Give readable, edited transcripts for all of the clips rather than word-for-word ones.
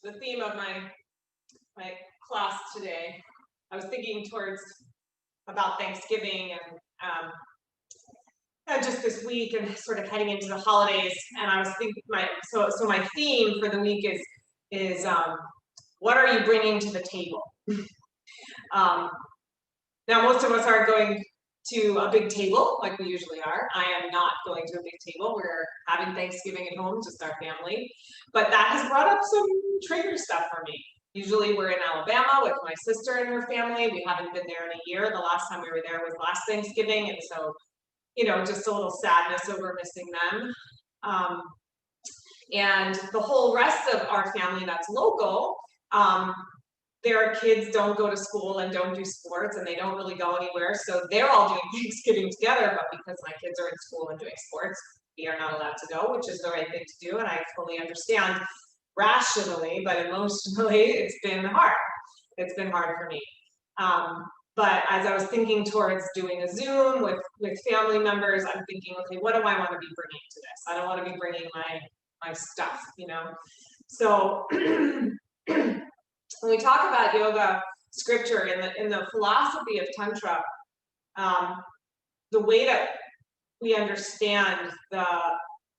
the theme of my class today, I was thinking about Thanksgiving and just this week and sort of heading into the holidays. And I was thinking so my theme for the week is what are you bringing to the table? Now most of us aren't going to a big table like we usually are. I am not going to a big table. We're having Thanksgiving at home, just our family. But that has brought up some trigger stuff for me. Usually we're in Alabama with my sister and her family. We haven't been there in a year. The last time we were there was last Thanksgiving. And so, just a little sadness over missing them. And the whole rest of our family that's local, their kids don't go to school and don't do sports and they don't really go anywhere. So they're all doing Thanksgiving together, but because my kids are in school and doing sports, we are not allowed to go, which is the right thing to do. And I fully understand rationally, but emotionally, it's been hard. It's been hard for me. But as I was thinking towards doing a Zoom with family members, I'm thinking, okay, what do I want to be bringing to this? I don't want to be bringing my stuff, So when we talk about yoga scripture in the philosophy of Tantra, the way that we understand the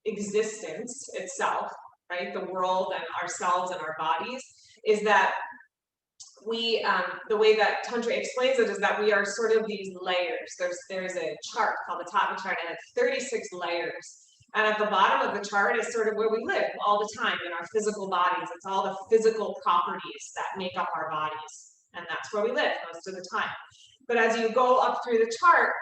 existence itself, right, the world and ourselves and our bodies, is that the way that Tantra explains it is that we are sort of these layers. There's a chart called the Tatma chart, and it's 36 layers. And at the bottom of the chart is sort of where we live all the time in our physical bodies. It's all the physical properties that make up our bodies. And that's where we live most of the time. But as you go up through the chart,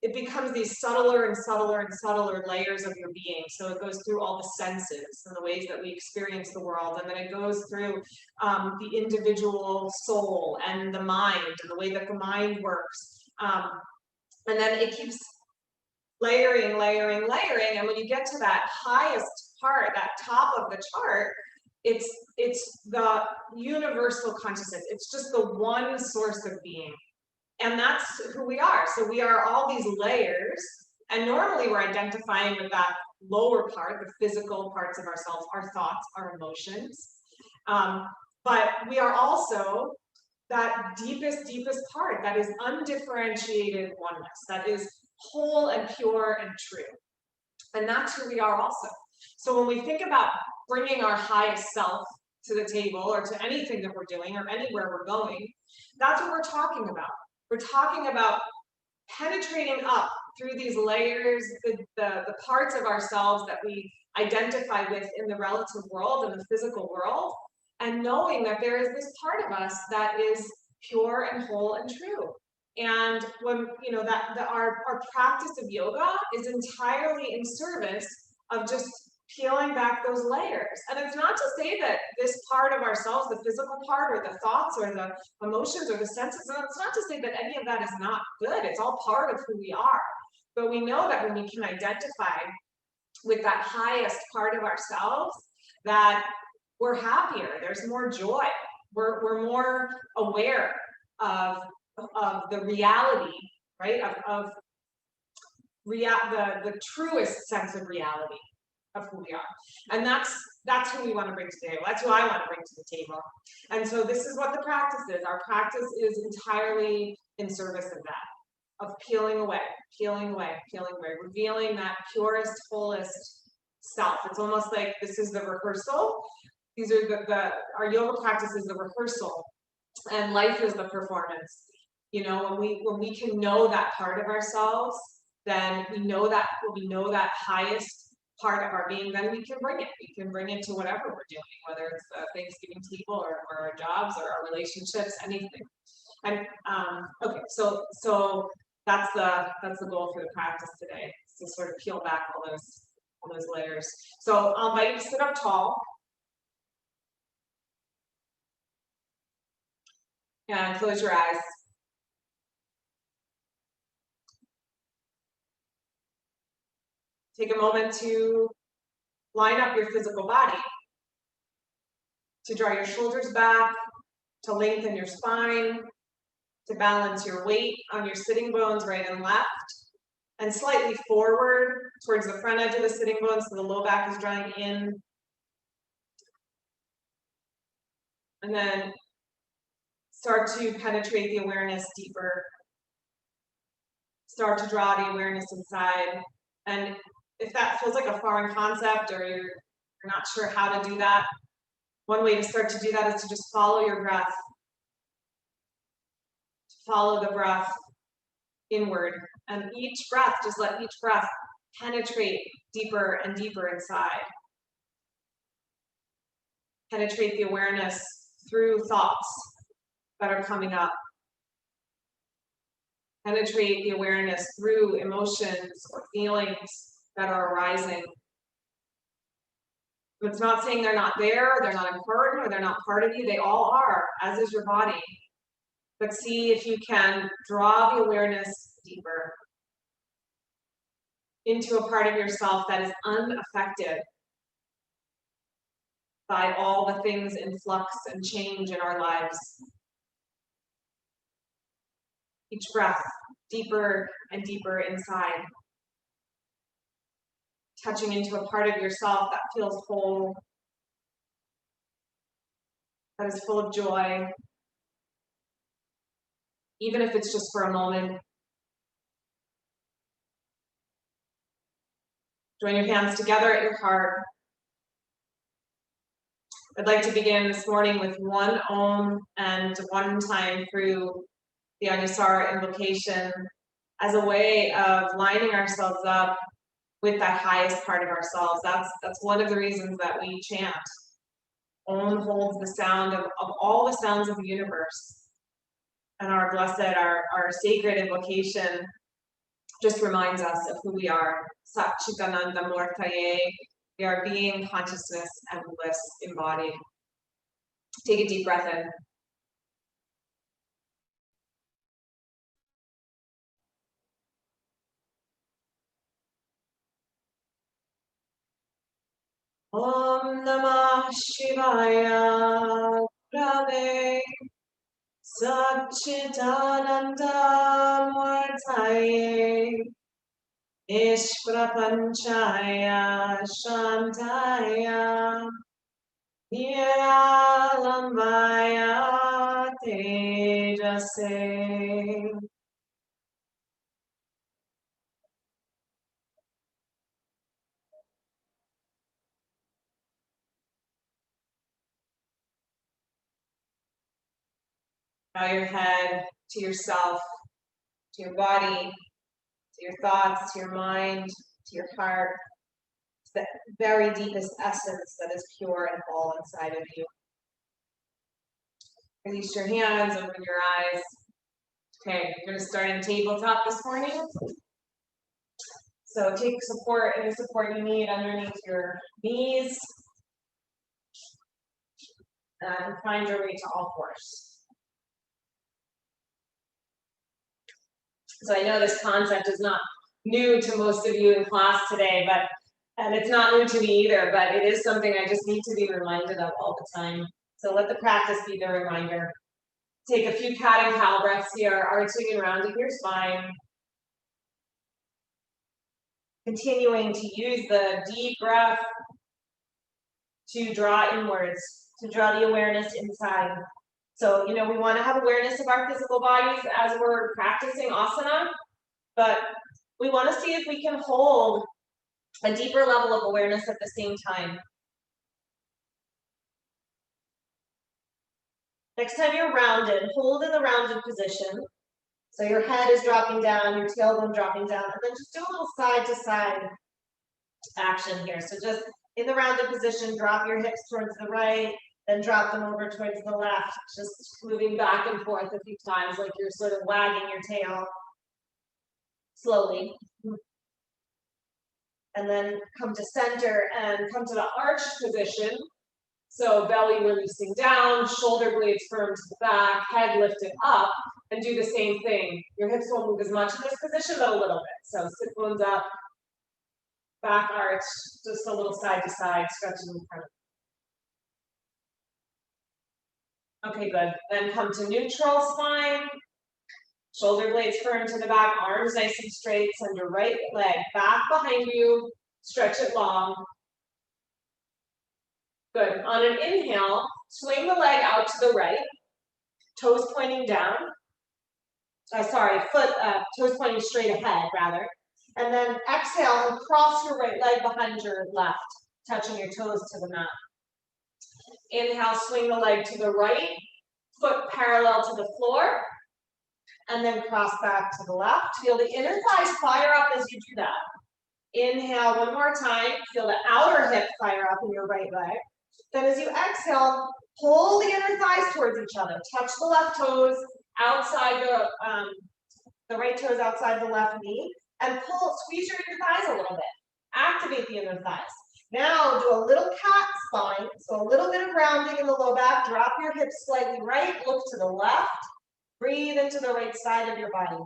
it becomes these subtler and subtler and subtler layers of your being. So it goes through all the senses and the ways that we experience the world. And then it goes through the individual soul and the mind and the way that the mind works. And then it keeps layering. And when you get to that highest part, that top of the chart, it's the universal consciousness. It's just the one source of being. And that's who we are. So we are all these layers. And normally we're identifying with that lower part, the physical parts of ourselves, our thoughts, our emotions. But we are also that deepest part that is undifferentiated oneness, that is whole and pure and true. And that's who we are also. So when we think about bringing our highest self to the table or to anything that we're doing or anywhere we're going, that's what we're talking about. We're talking about penetrating up through these layers, the parts of ourselves that we identify with in the relative world and the physical world, and knowing that there is this part of us that is pure and whole and true. And when our practice of yoga is entirely in service of just peeling back those layers. And it's not to say that this part of ourselves, the physical part or the thoughts or the emotions or the senses, and it's not to say that any of that is not good. It's all part of who we are. But we know that when we can identify with that highest part of ourselves, that we're happier, there's more joy, we're more aware of the reality, right? Of the truest sense of reality of who we are. And that's who we want to bring to the table. That's who I want to bring to the table. And so this is what the practice is. Our practice is entirely in service of that, of peeling away, revealing that purest, fullest self. It's almost like this is the rehearsal. These are our yoga practice is the rehearsal, and life is the performance. When we can know that part of ourselves, then we know that when we know that highest part of our being, then we can bring it. We can bring it to whatever we're doing, whether it's the Thanksgiving table or our jobs or our relationships, anything. And okay, so that's the goal for the practice today, to sort of peel back all those layers. So I'll invite you to sit up tall. And close your eyes. Take a moment to line up your physical body, to draw your shoulders back, to lengthen your spine, to balance your weight on your sitting bones right and left, and slightly forward towards the front edge of the sitting bones so the low back is drawing in, And then start to penetrate the awareness deeper. Start to draw the awareness inside. And if that feels like a foreign concept or you're not sure how to do that, one way to start to do that is to just follow your breath. Follow the breath inward. And each breath, just let each breath penetrate deeper and deeper inside. Penetrate the awareness through thoughts that are coming up. Penetrate the awareness through emotions or feelings that are arising. It's not saying they're not there, they're not important, or they're not part of you. They all are, as is your body. But see if you can draw the awareness deeper into a part of yourself that is unaffected by all the things in flux and change in our lives. Each breath deeper and deeper inside. Touching into a part of yourself that feels whole, that is full of joy, even if it's just for a moment. Join your hands together at your heart. I'd like to begin this morning with one Om and one time through the Anusar Invocation as a way of lining ourselves up with that highest part of ourselves. That's one of the reasons that we chant. Om holds the sound of all the sounds of the universe. And our blessed, our sacred invocation just reminds us of who we are. Sat Chitananda Mortaye. We are being, consciousness, and bliss embodied. Take a deep breath in. Om Namah Shivaya Gurave Satchitananda Murtaye Ishprapanchaya Shantaya Niralambaya Tejase. Bow your head to yourself, to your body, to your thoughts, to your mind, to your heart, to the very deepest essence that is pure and whole inside of you. Release your hands, open your eyes. Okay, you're going to start in tabletop this morning. So take support, any support you need underneath your knees. And find your way to all fours. So I know this concept is not new to most of you in class today, and it's not new to me either, but it is something I just need to be reminded of all the time. So let the practice be the reminder. Take a few cat and cow breaths here, arching and rounding your spine. Continuing to use the deep breath to draw inwards, to draw the awareness inside. So, we want to have awareness of our physical bodies as we're practicing asana, but we want to see if we can hold a deeper level of awareness at the same time. Next time you're rounded, hold in the rounded position. So your head is dropping down, your tailbone dropping down, and then just do a little side to side action here. So just in the rounded position, drop your hips towards the right, then drop them over towards the left, just moving back and forth a few times like you're sort of wagging your tail slowly. And then come to center and come to the arch position. So belly releasing down, shoulder blades firm to the back, head lifted up, and do the same thing. Your hips won't move as much in this position, but a little bit. So sit bones up, back arch, just a little side to side, stretching in front. Okay, good. Then come to neutral spine. Shoulder blades firm to the back, arms nice and straight. Send your right leg back behind you. Stretch it long. Good. On an inhale, swing the leg out to the right, toes pointing down. Toes pointing straight ahead, rather. And then exhale and cross your right leg behind your left, touching your toes to the mat. Inhale, swing the leg to the right, foot parallel to the floor, and then cross back to the left. Feel the inner thighs fire up as you do that. Inhale one more time, feel the outer hip fire up in your right leg. Then as you exhale, pull the inner thighs towards each other. Touch the left toes outside the right toes outside the left knee, and squeeze your inner thighs a little bit. Activate the inner thighs. Now do a little cat spine, so a little bit of rounding in the low back. Drop your hips slightly right, look to the left. Breathe into the right side of your body.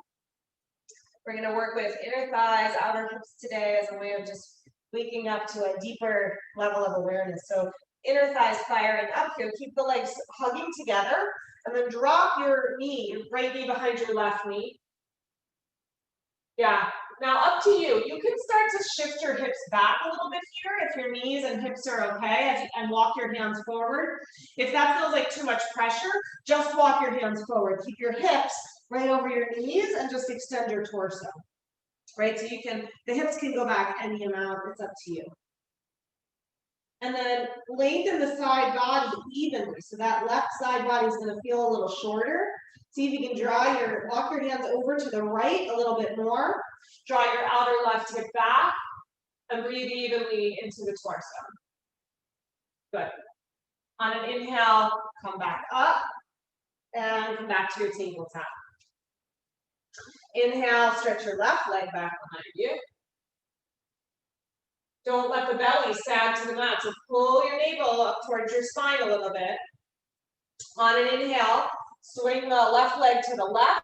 We're going to work with inner thighs, outer hips today as a way of just waking up to a deeper level of awareness. So inner thighs firing up here. Keep the legs hugging together, and then drop your knee, your right knee behind your left knee. Yeah, now up to you. You can start to shift your hips back a little bit here if your knees and hips are okay, and walk your hands forward. If that feels like too much pressure, just walk your hands forward. Keep your hips right over your knees and just extend your torso. Right, so the hips can go back any amount, it's up to you. And then lengthen the side body evenly. So that left side body is going to feel a little shorter. See if you can walk your hands over to the right a little bit more. Draw your outer left hip back and breathe evenly into the torso. Good. On an inhale, come back up and come back to your tabletop. Inhale, stretch your left leg back behind you. Don't let the belly sag to the mat, so pull your navel up towards your spine a little bit. On an inhale, swing the left leg to the left,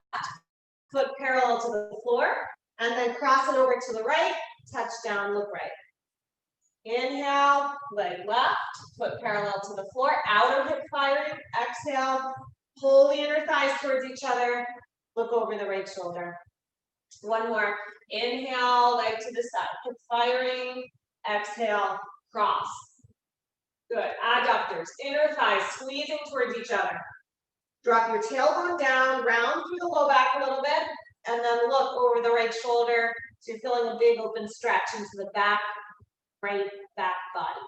foot parallel to the floor, and then cross it over to the right, touch down, look right. Inhale, leg left, foot parallel to the floor, outer hip firing. Exhale, pull the inner thighs towards each other, look over the right shoulder. One more. Inhale, leg to the side, hip firing. Exhale, cross. Good. Adductors, inner thighs squeezing towards each other. Drop your tailbone down, round through the low back a little bit, and then look over the right shoulder. So you're feeling a big open stretch into the back, right back body.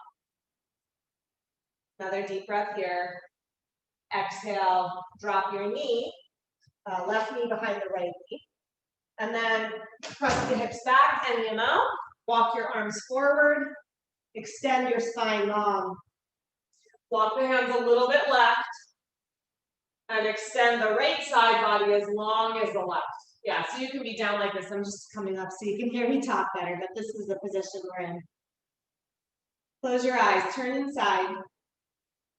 Another deep breath here. Exhale, drop your knee, left knee behind the right knee. And then press the hips back any amount. Walk your arms forward. Extend your spine long. Walk the hands a little bit left. And extend the right side body as long as the left. Yeah, so you can be down like this. I'm just coming up so you can hear me talk better, but this is the position we're in. Close your eyes, turn inside.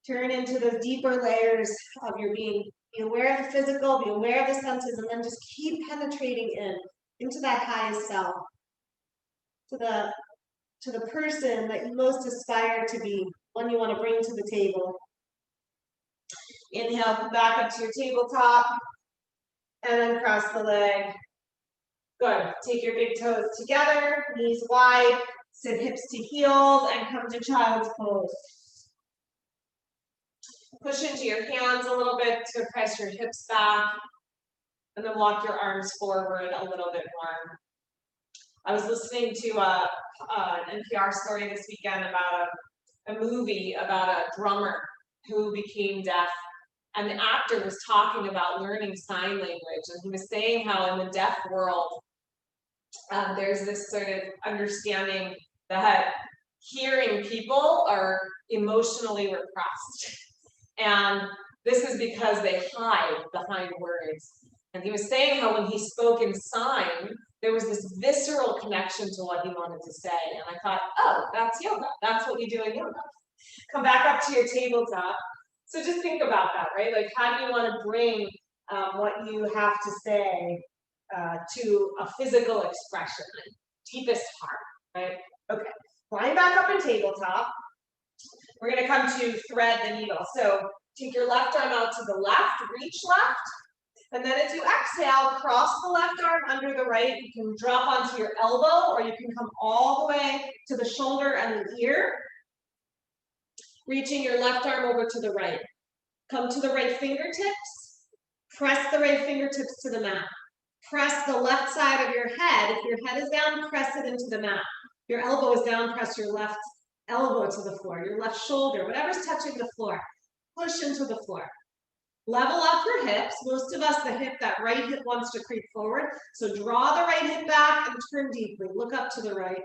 Turn into the deeper layers of your being. Be aware of the physical, be aware of the senses, and then just keep penetrating into that highest self. To the person that you most aspire to be, one you want to bring to the table. Inhale, come back up to your tabletop, and then cross the leg. Good. Take your big toes together, knees wide, sit hips to heels, and come to child's pose. Push into your hands a little bit to press your hips back, and then walk your arms forward a little bit more. I was listening to an NPR story this weekend about a movie about a drummer who became deaf. And the actor was talking about learning sign language. And he was saying how in the deaf world, there's this sort of understanding that hearing people are emotionally repressed. And this is because they hide behind words. And he was saying how when he spoke in sign, there was this visceral connection to what he wanted to say. And I thought, oh, that's yoga. That's what we do in yoga. Come back up to your tabletop. So just think about that, right? Like, how do you want to bring what you have to say to a physical expression, deepest heart, right? Okay, climb back up in tabletop. We're going to come to thread the needle. So take your left arm out to the left, reach left. And then as you exhale, cross the left arm under the right. You can drop onto your elbow, or you can come all the way to the shoulder and the ear. Reaching your left arm over to the right. Come to the right fingertips. Press the right fingertips to the mat. Press the left side of your head. If your head is down, press it into the mat. Your elbow is down, press your left elbow to the floor, your left shoulder, whatever's touching the floor. Push into the floor. Level up your hips. Most of us, that right hip wants to creep forward. So draw the right hip back and turn deeply. Look up to the right.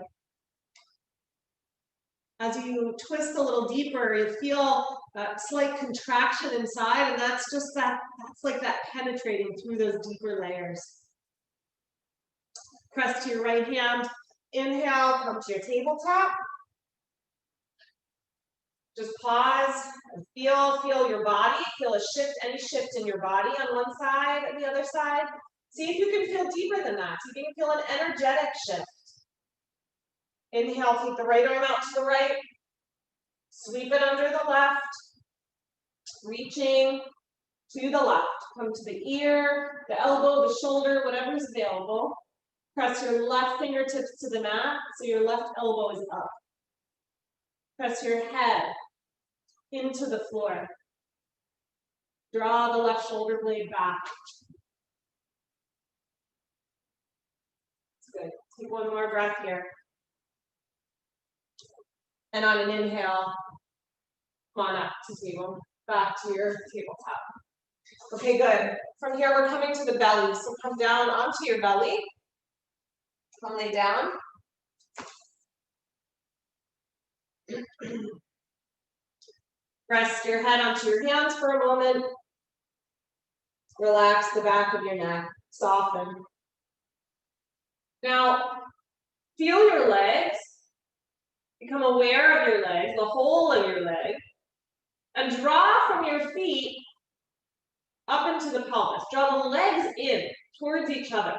As you twist a little deeper, you feel a slight contraction inside, and that's just that's like that penetrating through those deeper layers. Press to your right hand. Inhale, come to your tabletop. Just pause and feel your body. Feel a shift, any shift in your body on one side and the other side. See if you can feel deeper than that. See if you can feel an energetic shift. Inhale, take the right arm out to the right. Sweep it under the left. Reaching to the left. Come to the ear, the elbow, the shoulder, whatever is available. Press your left fingertips to the mat so your left elbow is up. Press your head into the floor. Draw the left shoulder blade back. That's good. Take one more breath here. And on an inhale, come on up to table, back to your tabletop. Okay, good. From here, we're coming to the belly. So come down onto your belly. Come lay down. Rest your head onto your hands for a moment. Relax the back of your neck. Soften. Now, feel your legs. Become aware of your legs, the whole of your leg. And draw from your feet up into the pelvis. Draw the legs in towards each other.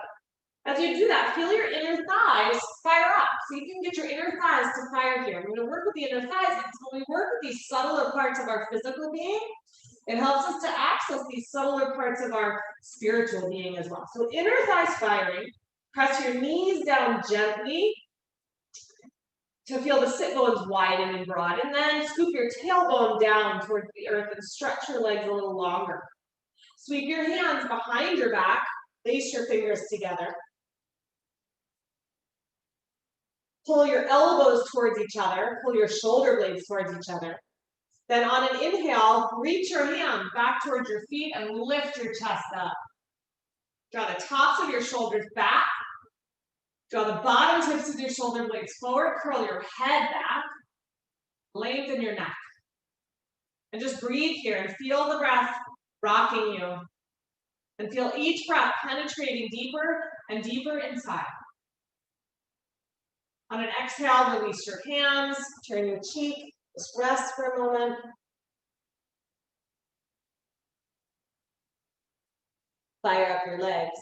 As you do that, feel your inner thighs fire up. So you can get your inner thighs to fire here. We're going to work with the inner thighs because when we work with these subtler parts of our physical being, it helps us to access these subtler parts of our spiritual being as well. So inner thighs firing. Press your knees down gently to feel the sit bones widen and broad. And then scoop your tailbone down towards the earth and stretch your legs a little longer. Sweep your hands behind your back. Lace your fingers together. Pull your elbows towards each other. Pull your shoulder blades towards each other. Then on an inhale, reach your hand back towards your feet and lift your chest up. Draw the tops of your shoulders back. Draw the bottom tips of your shoulder blades forward. Curl your head back. Lengthen your neck. And just breathe here and feel the breath rocking you. And feel each breath penetrating deeper and deeper inside. On an exhale, release your hands, turn your cheek, just rest for a moment. Fire up your legs.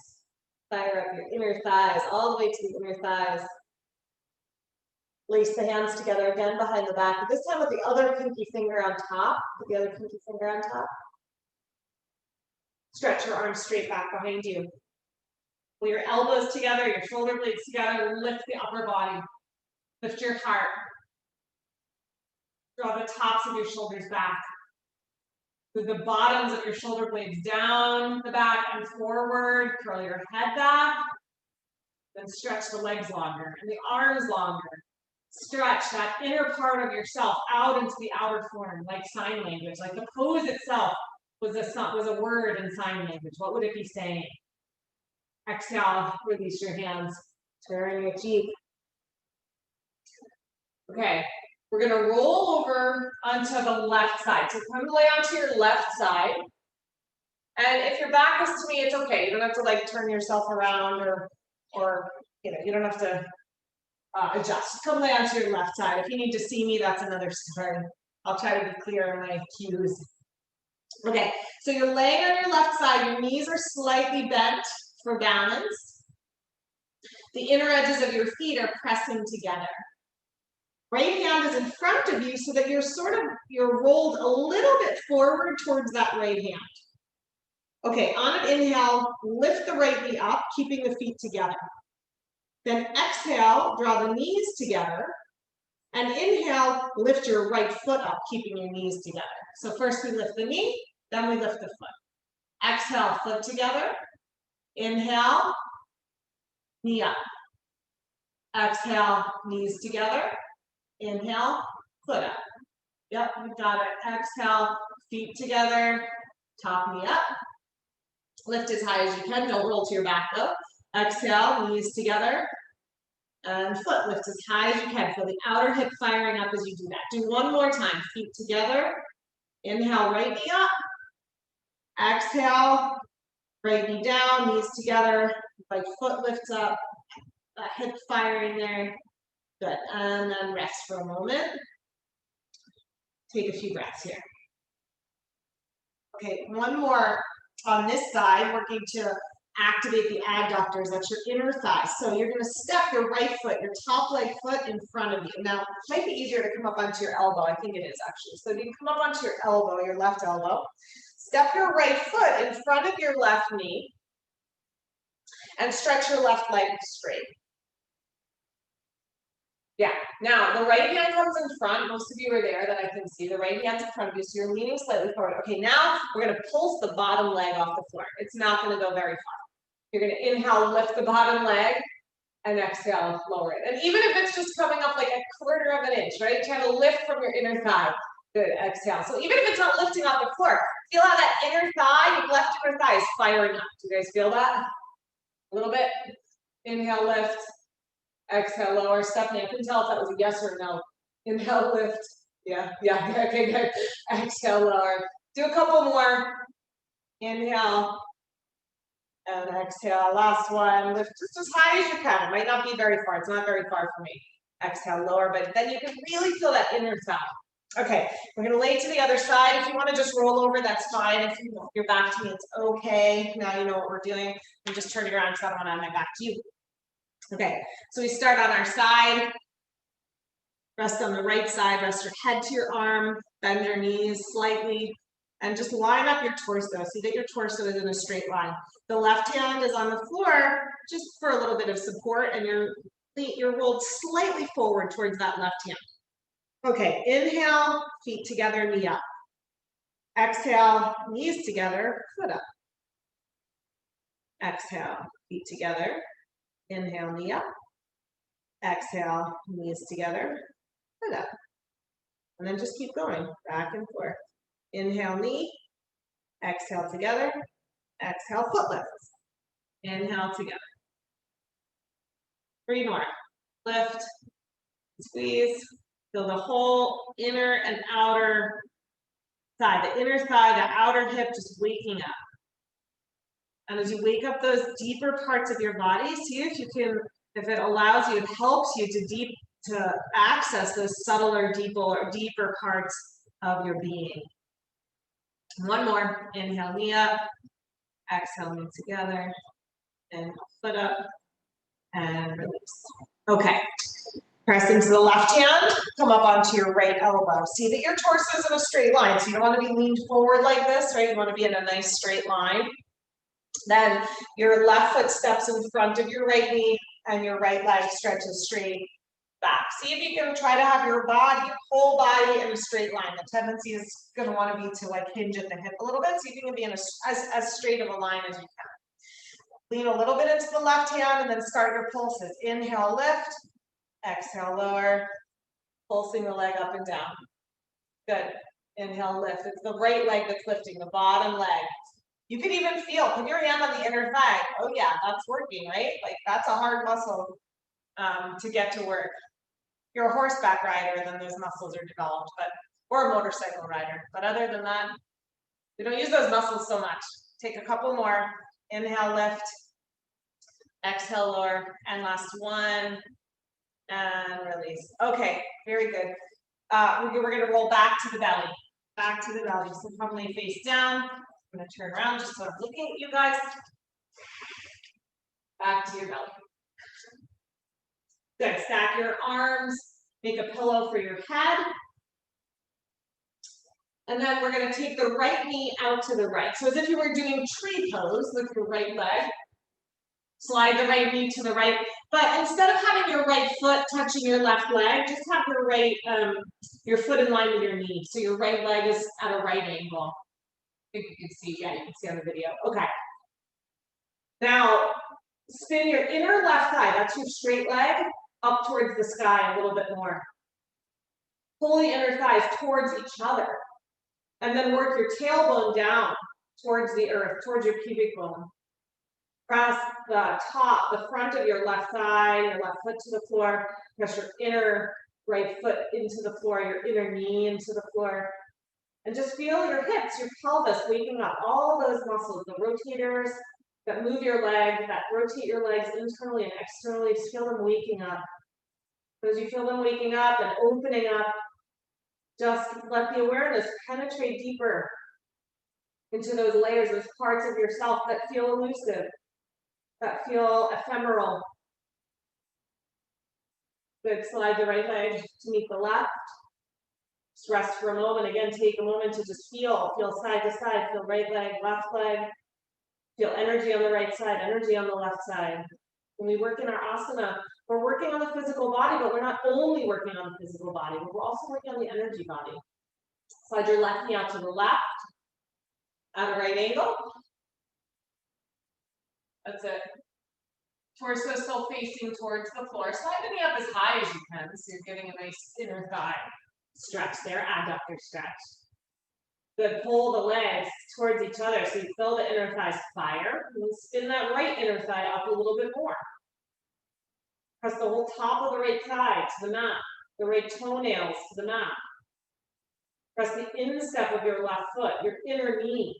Fire up your inner thighs, all the way to the inner thighs. Lace the hands together again behind the back, but this time with the other pinky finger on top. Put the other pinky finger on top. Stretch your arms straight back behind you. Pull your elbows together, your shoulder blades together, lift the upper body. Lift your heart. Draw the tops of your shoulders back. Move the bottoms of your shoulder blades down the back and forward. Curl your head back. Then stretch the legs longer and the arms longer. Stretch that inner part of yourself out into the outer form, like sign language. Like the pose itself was a word in sign language. What would it be saying? Exhale, release your hands. Turn your cheek. Okay, we're going to roll over onto the left side. So come lay onto your left side. And if your back is to me, it's okay. You don't have to like turn yourself around or you don't have to adjust. Come lay onto your left side. If you need to see me, that's another story. I'll try to be clear in my cues. Okay, so you're laying on your left side. Your knees are slightly bent for balance. The inner edges of your feet are pressing together. Right hand is in front of you so that you're rolled a little bit forward towards that right hand. Okay, on an inhale, lift the right knee up, keeping the feet together. Then exhale, draw the knees together And inhale, lift your right foot up, keeping your knees together. So first we lift the knee, then we lift the foot. Exhale, foot together. Inhale, knee up. Exhale, knees together. Inhale, foot up. Yep, we got it. Exhale, feet together, top knee up. Lift as high as you can, don't roll to your back though. Exhale, knees together. And foot lift as high as you can. Feel the outer hip firing up as you do that. Do one more time, feet together. Inhale, right knee up. Exhale, right knee down, knees together. Right foot lifts up, that hip firing there. Good, and then rest for a moment. Take a few breaths here. Okay, one more on this side, working to activate the adductors, that's your inner thigh. So you're gonna step your right foot, your top leg foot in front of you. Now, it might be easier to come up onto your elbow, I think it is actually. So you can come up onto your elbow, your left elbow. Step your right foot in front of your left knee and stretch your left leg straight. Yeah, now the right hand comes in front. Most of you are there that I can see. The right hand's in front of you, so you're leaning slightly forward. Okay, now we're gonna pulse the bottom leg off the floor. It's not gonna go very far. You're gonna inhale, lift the bottom leg, and exhale, lower it. And even if it's just coming up like 1/4 of an inch, right? Try to lift from your inner thigh. Good, exhale. So even if it's not lifting off the floor, feel how that inner thigh, your left inner thigh is firing up. Do you guys feel that? A little bit? Inhale, lift. Exhale, lower. Stephanie, I couldn't tell if that was a yes or a no. Inhale, lift. Yeah, okay, good. Exhale, lower. Do a couple more. Inhale. And exhale, last one. Lift just as high as you can. It might not be very far. It's not very far for me. Exhale, lower, but then you can really feel that inner thigh. Okay, we're gonna lay to the other side. If you wanna just roll over, that's fine. If you're back to me, it's okay. Now you know what we're doing. And just turn it around because I don't wanna have my back to you. Okay, so we start on our side. Rest on the right side, rest your head to your arm, bend your knees slightly, and just line up your torso. See that your torso is in a straight line. The left hand is on the floor, just for a little bit of support, and you're rolled slightly forward towards that left hand. Okay, inhale, feet together, knee up. Exhale, knees together, foot up. Exhale, feet together. Inhale, knee up. Exhale, knees together, foot up. And then just keep going, back and forth. Inhale, knee. Exhale, together. Exhale, foot lifts. Inhale, together. 3 more. Lift, squeeze. Feel the whole inner and outer thigh. The inner thigh, the outer hip just waking up. And as you wake up those deeper parts of your body, see if you can, if it allows you, it helps you to access those subtler, deeper parts of your being. One more. Inhale, knee up. Exhale, knee together. Inhale, foot up. And release. Okay. Press into the left hand. Come up onto your right elbow. See that your torso is in a straight line. So you don't want to be leaned forward like this, right? You want to be in a nice straight line. Then your left foot steps in front of your right knee and your right leg stretches straight back. See if you can try to have your whole body in a straight line. The tendency is going to want to be to like hinge at the hip a little bit. See if you can be in as straight of a line as you can. Lean a little bit into the left hand and then start your pulses. Inhale, lift. Exhale, lower. Pulsing the leg up and down. Good. Inhale, lift. It's the right leg that's lifting, the bottom leg. You can even feel, put your hand on the inner thigh. Oh yeah, that's working, right? Like that's a hard muscle to get to work. If you're a horseback rider, then those muscles are developed, or a motorcycle rider. But other than that, we don't use those muscles so much. Take a couple more. Inhale, lift. Exhale, lower. And last one. And release. Okay, very good. We're going to roll back to the belly. Back to the belly. So probably face down. I'm going to turn around just so I'm looking at you guys. Back to your belly. Good. Stack your arms. Make a pillow for your head. And then we're going to take the right knee out to the right. So as if you were doing tree pose with your right leg. Slide the right knee to the right. But instead of having your right foot touching your left leg, just have your foot in line with your knee. So your right leg is at a right angle. I think you can see, yeah, you can see on the video. Okay. Now, spin your inner left thigh, that's your straight leg, up towards the sky a little bit more. Pull the inner thighs towards each other. And then work your tailbone down towards the earth, towards your pubic bone. Press the top, the front of your left thigh, your left foot to the floor. Press your inner right foot into the floor, your inner knee into the floor. And just feel your hips, your pelvis waking up, all those muscles, the rotators that move your leg, that rotate your legs internally and externally, just feel them waking up. As you feel them waking up and opening up, just let the awareness penetrate deeper into those layers, those parts of yourself that feel elusive, that feel ephemeral. Good, slide the right leg to meet the left. Just rest for a moment. Again, take a moment to just feel side to side, feel right leg, left leg. Feel energy on the right side, energy on the left side. When we work in our asana, we're working on the physical body, but we're not only working on the physical body, but we're also working on the energy body. Slide your left knee out to the left at a right angle. That's it. Torso still facing towards the floor. Slide the knee up as high as you can, so you're getting a nice inner thigh stretch there, adductor stretch. Good, pull the legs towards each other so you feel the inner thighs fire. And then spin that right inner thigh up a little bit more. Press the whole top of the right thigh to the mat, the right toenails to the mat. Press the instep of your left foot, your inner knee.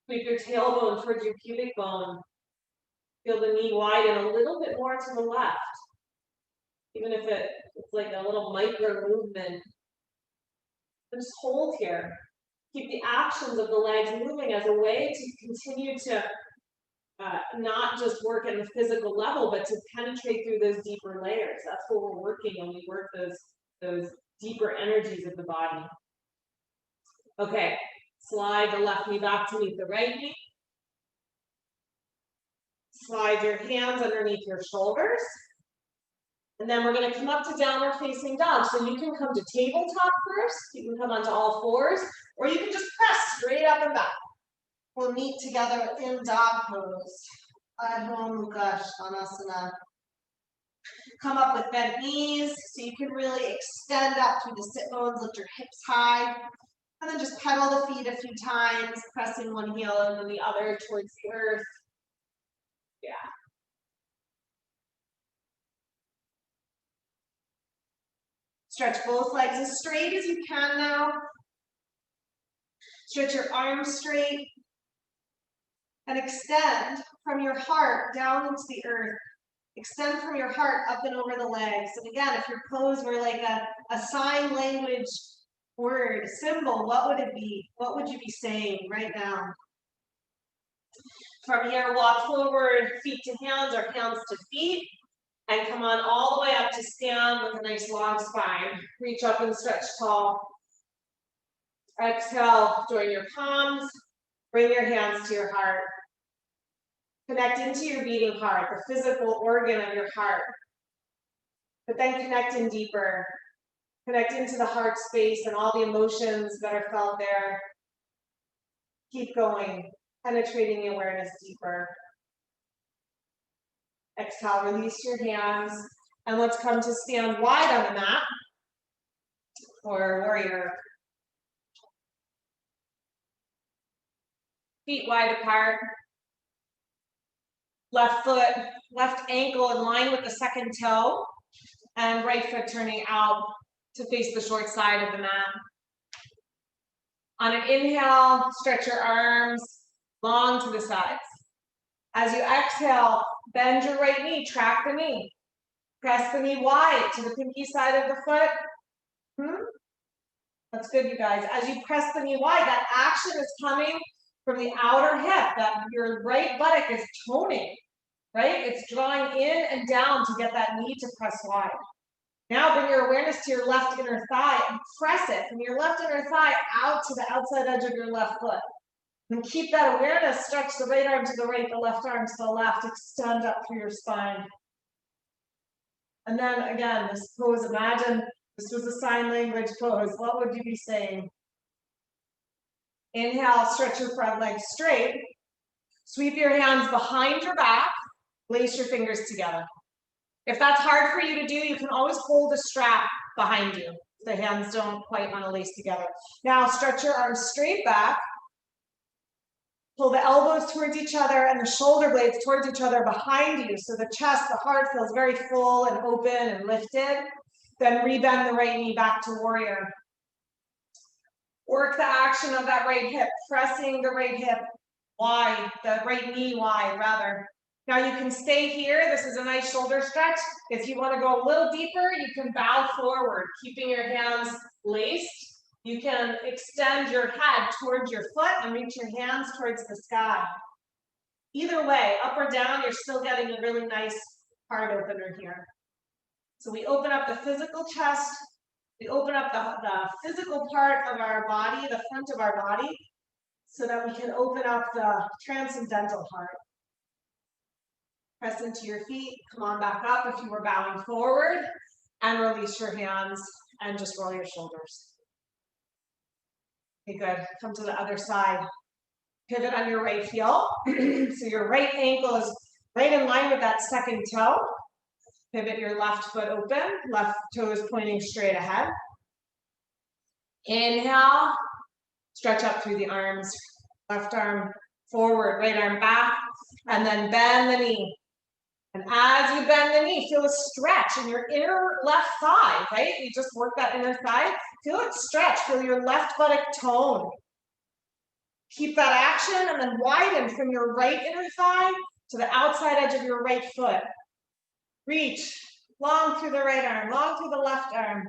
Sweep your tailbone towards your pubic bone. Feel the knee widen a little bit more to the left. Even if it's like a little micro movement. And just hold here. Keep the actions of the legs moving as a way to continue to not just work at the physical level, but to penetrate through those deeper layers. That's what we're working when we work those deeper energies of the body. Okay, slide the left knee back to meet the right knee. Slide your hands underneath your shoulders. And then we're going to come up to downward facing dog. So you can come to tabletop first. You can come onto all fours, or you can just press straight up and back. We'll meet together in dog pose. Adho Mukha Svanasana. Come up with bent knees so you can really extend up through the sit bones, lift your hips high. And then just pedal the feet a few times, pressing one heel and then the other towards the earth. Yeah. Stretch both legs as straight as you can now. Stretch your arms straight. And extend from your heart down into the earth. Extend from your heart up and over the legs. And again, if your pose were like a sign language word, symbol, what would it be? What would you be saying right now? From here, walk forward, feet to hands or hands to feet. And come on all the way up to stand with a nice long spine. Reach up and stretch tall. Exhale, join your palms. Bring your hands to your heart. Connect into your beating heart, the physical organ of your heart. But then connect in deeper. Connect into the heart space and all the emotions that are felt there. Keep going, penetrating the awareness deeper. Exhale, release your hands. And let's come to stand wide on the mat for warrior. Feet wide apart. Left foot, left ankle in line with the second toe. And right foot turning out to face the short side of the mat. On an inhale, stretch your arms long to the sides. As you exhale, bend your right knee, track the knee. Press the knee wide to the pinky side of the foot. That's good, you guys. As you press the knee wide, that action is coming from the outer hip, that your right buttock is toning, right? It's drawing in and down to get that knee to press wide. Now bring your awareness to your left inner thigh and press it from your left inner thigh out to the outside edge of your left foot. And keep that awareness, stretch the right arm to the right, the left arm to the left, extend up through your spine. And then again, this pose, imagine this was a sign language pose. What would you be saying? Inhale, stretch your front leg straight. Sweep your hands behind your back. Lace your fingers together. If that's hard for you to do, you can always hold a strap behind you. The hands don't quite want to lace together. Now stretch your arms straight back. Pull the elbows towards each other and the shoulder blades towards each other behind you. So the chest, the heart feels very full and open and lifted. Then rebend the right knee back to warrior. Work the action of that right hip, pressing the right hip wide, the right knee wide rather. Now you can stay here. This is a nice shoulder stretch. If you want to go a little deeper, you can bow forward, keeping your hands laced. You can extend your head towards your foot and reach your hands towards the sky. Either way, up or down, you're still getting a really nice heart opener here. So we open up the physical chest. We open up the physical part of our body, the front of our body, so that we can open up the transcendental heart. Press into your feet, come on back up if you were bowing forward, and release your hands and just roll your shoulders. Okay, good. Come to the other side. Pivot on your right heel. So your right ankle is right in line with that second toe. Pivot your left foot open, left toe is pointing straight ahead. Inhale, stretch up through the arms, left arm forward, right arm back, and then bend the knee. And as you bend the knee, feel a stretch in your inner left thigh, right? You just work that inner thigh. Feel it stretch, feel your left buttock tone. Keep that action and then widen from your right inner thigh to the outside edge of your right foot. Reach long through the right arm, long through the left arm,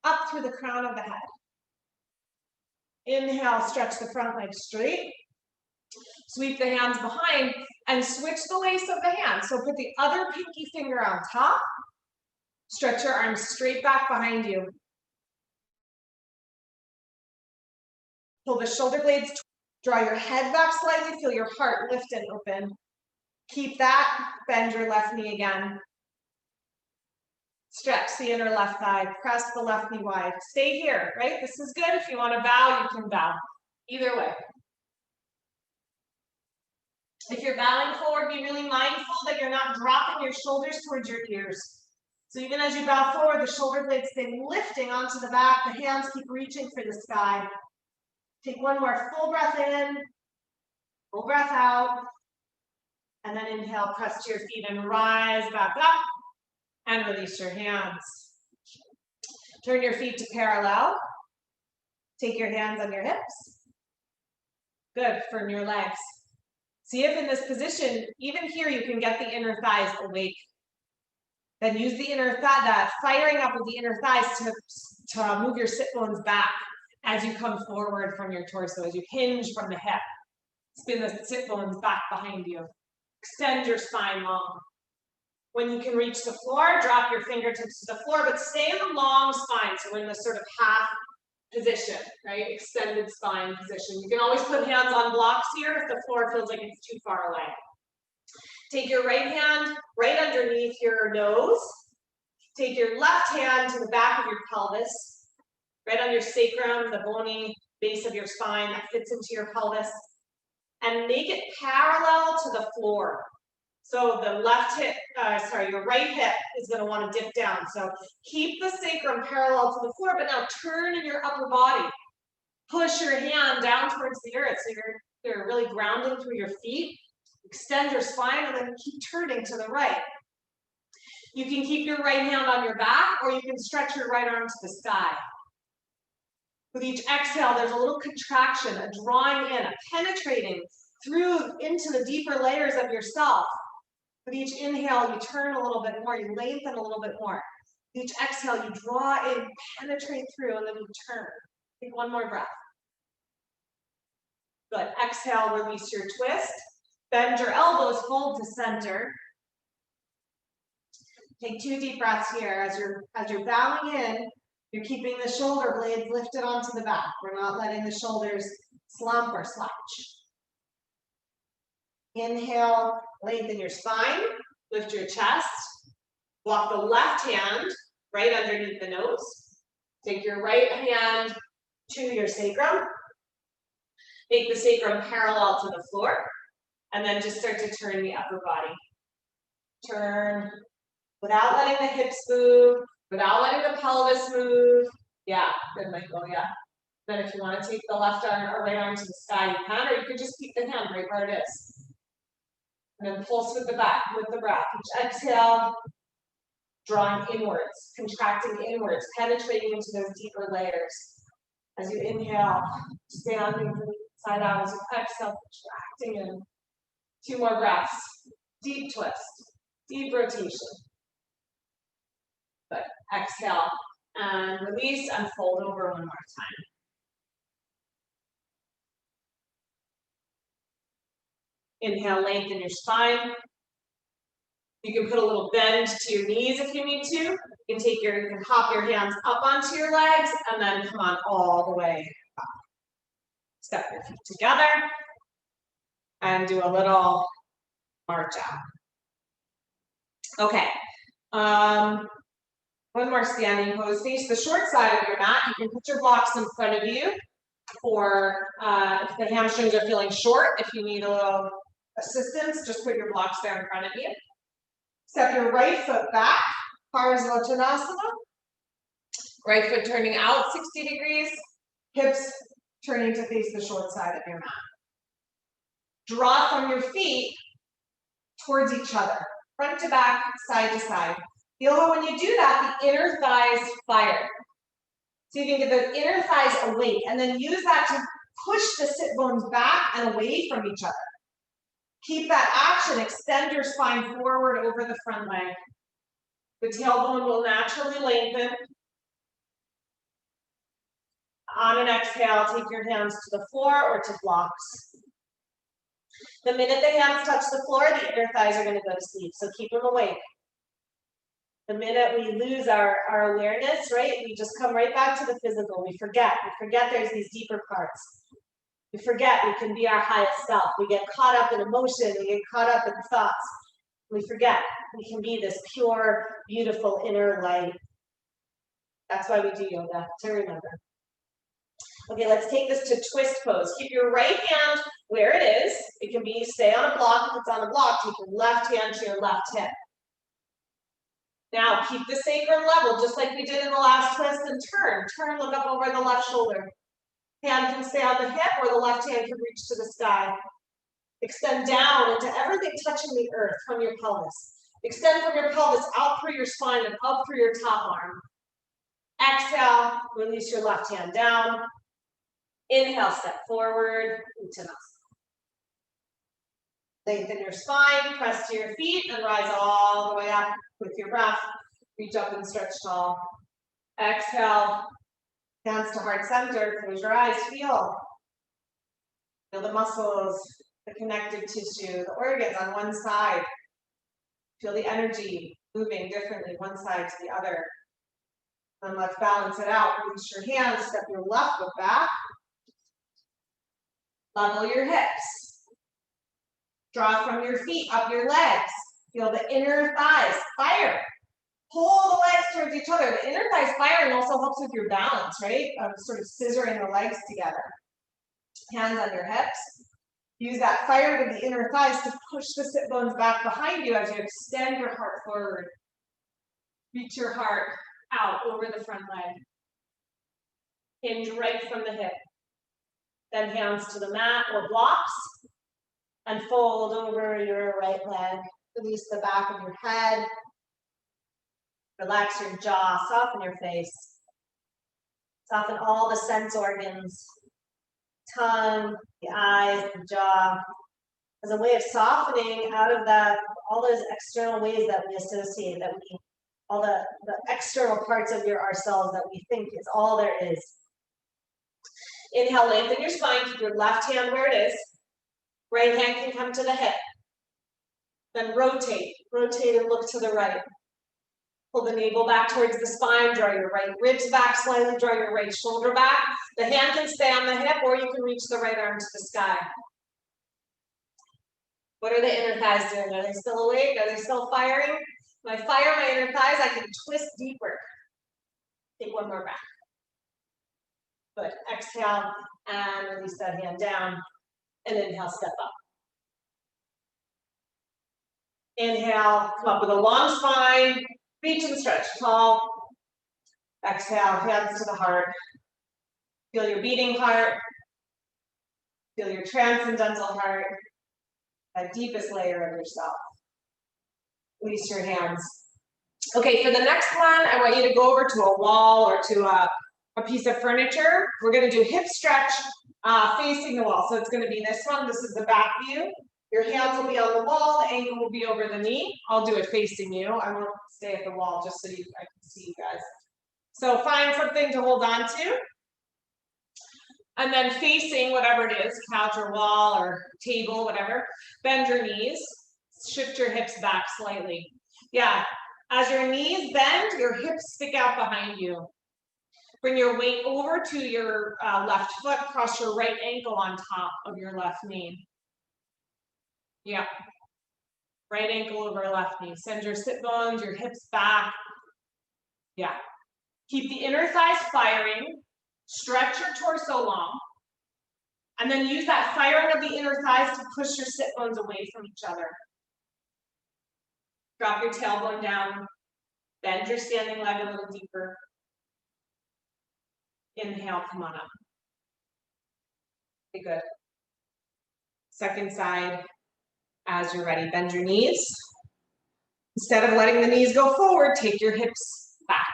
up through the crown of the head. Inhale, stretch the front leg straight. Sweep the hands behind and switch the lace of the hand. So put the other pinky finger on top. Stretch your arms straight back behind you. Pull the shoulder blades, draw your head back slightly, feel your heart lift and open. Keep that, bend your left knee again. Stretch the inner left thigh, press the left knee wide. Stay here, right? This is good. If you want to bow, you can bow. Either way. If you're bowing forward, be really mindful that you're not dropping your shoulders towards your ears. So even as you bow forward, the shoulder blades stay lifting onto the back. The hands keep reaching for the sky. Take one more full breath in, full breath out, and then inhale, press to your feet and rise back up and release your hands. Turn your feet to parallel. Take your hands on your hips. Good, firm your legs. See if in this position, even here, you can get the inner thighs awake. Then use the inner thigh, that firing up of the inner thighs to move your sit bones back as you come forward from your torso, as you hinge from the hip. Spin the sit bones back behind you. Extend your spine long. When you can reach the floor, drop your fingertips to the floor, but stay in the long spine. So we're in this sort of half position, right? Extended spine position. You can always put hands on blocks here if the floor feels like it's too far away. Take your right hand right underneath your nose. Take your left hand to the back of your pelvis, right on your sacrum, the bony base of your spine that fits into your pelvis, and make it parallel to the floor. So the left hip, your right hip is going to want to dip down. So keep the sacrum parallel to the floor, but now turn in your upper body. Push your hand down towards the earth. So you're really grounding through your feet. Extend your spine and then keep turning to the right. You can keep your right hand on your back, or you can stretch your right arm to the sky. With each exhale, there's a little contraction, a drawing in, a penetrating through into the deeper layers of yourself. With each inhale, you turn a little bit more, you lengthen a little bit more. With each exhale, you draw in, penetrate through, and then you turn. Take one more breath. Good. Exhale, release your twist. Bend your elbows, fold to center. Take 2 deep breaths here. As you're bowing in, you're keeping the shoulder blades lifted onto the back. We're not letting the shoulders slump or slouch. Inhale, lengthen your spine, lift your chest, walk the left hand right underneath the nose. Take your right hand to your sacrum. Make the sacrum parallel to the floor, and then just start to turn the upper body. Turn without letting the hips move, without letting the pelvis move. Yeah, good, Michael, yeah. Then if you want to take the left arm or right arm to the sky, you can, or you could just keep the hand right where it is. And then pulse with the back, with the breath. Each exhale, drawing inwards, contracting inwards, penetrating into those deeper layers. As you inhale, standing from the inside out. As you exhale, contracting in. 2 more breaths. Deep twist, deep rotation. Good. Exhale and release and fold over one more time. Inhale, lengthen your spine. You can put a little bend to your knees if you need to. You can hop your hands up onto your legs and then come on all the way up. Step your feet together and do a little march out. Okay. One more standing pose. Face the short side of your mat. You can put your blocks in front of you for if the hamstrings are feeling short. If you need a little assistance, just put your blocks there in front of you. Step your right foot back, Parsvottanasana. Right foot turning out 60 degrees. Hips turning to face the short side of your mat. Draw from your feet towards each other, front to back, side to side. Feel how when you do that, the inner thighs fire. So you can get the inner thighs awake and then use that to push the sit bones back and away from each other. Keep that action, extend your spine forward over the front leg. The tailbone will naturally lengthen. On an exhale, take your hands to the floor or to blocks. The minute the hands touch the floor, the inner thighs are going to go to sleep, so keep them awake. The minute we lose our awareness, right, we just come right back to the physical. We forget there's these deeper parts. We forget we can be our highest self. We get caught up in emotion, we get caught up in thoughts. We forget we can be this pure, beautiful inner light. That's why we do yoga, to remember. Okay, let's take this to twist pose. Keep your right hand where it is. It can be, stay on a block. If it's on a block, take your left hand to your left hip. Now, keep the sacrum level, just like we did in the last twist, and turn. Turn, look up over the left shoulder. Hand can stay on the hip, or the left hand can reach to the sky. Extend down into everything touching the earth from your pelvis. Extend from your pelvis out through your spine and up through your top arm. Exhale, release your left hand down. Inhale, step forward, Uttanasana. Lengthen your spine, press to your feet, and rise all the way up with your breath. Reach up and stretch tall. Exhale, hands to heart center, close your eyes, feel. Feel the muscles, the connective tissue, the organs on one side. Feel the energy moving differently one side to the other. And let's balance it out. Reach your hands, step your left foot back. Level your hips. Draw from your feet, up your legs. Feel the inner thighs fire. Pull the legs towards each other. The inner thighs firing also helps with your balance, right? Sort of scissoring the legs together. Hands on your hips. Use that fire to the inner thighs to push the sit bones back behind you as you extend your heart forward. Reach your heart out over the front leg. Hinge right from the hip. Then hands to the mat or blocks. And fold over your right leg. Release the back of your head. Relax your jaw, soften your face. Soften all the sense organs. Tongue, the eyes, the jaw. As a way of softening out of that, all those external ways that we associate, all the external parts of ourselves that we think is all there is. Inhale, lengthen your spine, keep your left hand where it is. Right hand can come to the hip. Then rotate and look to the right. Pull the navel back towards the spine, draw your right ribs back slightly, draw your right shoulder back. The hand can stay on the hip or you can reach the right arm to the sky. What are the inner thighs doing? Are they still awake? Are they still firing? When I fire my inner thighs, I can twist deeper. Take one more back. Good. Exhale and release that hand down. And inhale, step up. Inhale, come up with a long spine. Reach and stretch tall. Exhale, hands to the heart. Feel your beating heart. Feel your transcendental heart. That deepest layer of yourself. Release your hands. Okay, for the next one, I want you to go over to a wall or to a piece of furniture. We're going to do hip stretch facing the wall. So it's going to be this one. This is the back view. Your hands will be on the wall. The ankle will be over the knee. I'll do it facing you. I won't stay at the wall just so I can see you guys. So find something to hold on to. And then facing whatever it is, couch or wall or table, whatever, bend your knees, shift your hips back slightly. Yeah, as your knees bend, your hips stick out behind you. Bring your weight over to your left foot, cross your right ankle on top of your left knee. Yeah, right ankle over left knee. Send your sit bones, your hips back. Yeah, keep the inner thighs firing. Stretch your torso long, and then use that firing of the inner thighs to push your sit bones away from each other. Drop your tailbone down, bend your standing leg a little deeper. Inhale, come on up. Okay, good. Second side, as you're ready, bend your knees. Instead of letting the knees go forward, take your hips back.